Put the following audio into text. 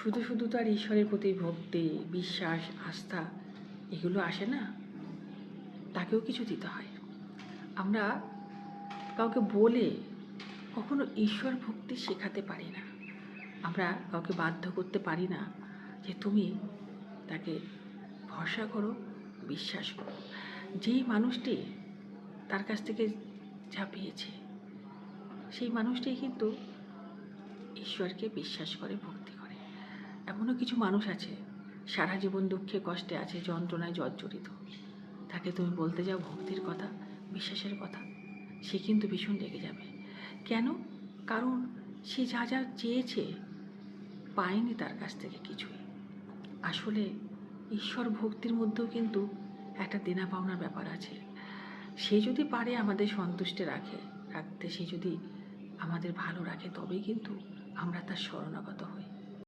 শুধু শুধু তো আর ঈশ্বরের প্রতি ভক্তি, বিশ্বাস, আস্থা এগুলো আসে না, তাকেও কিছু দিতে হয়। আমরা কাউকে বলে কখনো ঈশ্বর ভক্তি শেখাতে পারি না। আমরা কাউকে বাধ্য করতে পারি না যে তুমি তাকে ভরসা করো, বিশ্বাস করো। যেই মানুষটি তার কাছ থেকে যা পেয়েছে সেই মানুষটি কিন্তু ঈশ্বরকে বিশ্বাস করে, ভক্তি করে। এমনও কিছু মানুষ আছে সারা জীবন দুঃখে কষ্টে আছে, যন্ত্রণায় জর্জরিত, তাকে তুমি বলতে যাও ভক্তির কথা, বিশ্বাসের কথা, সে কিন্তু ভীষণ রেগে যাবে। কেন? কারণ সে যা যা চেয়েছে পায়নি তার কাছ থেকে কিছুই। আসলে ঈশ্বর ভক্তির মধ্যেও কিন্তু একটা দেনা পাওনার ব্যাপার আছে। সে যদি পারে আমাদের সন্তুষ্টে রাখতে, সে যদি আমাদের ভালো রাখে, তবেই কিন্তু আমরা তার শরণাগত হই।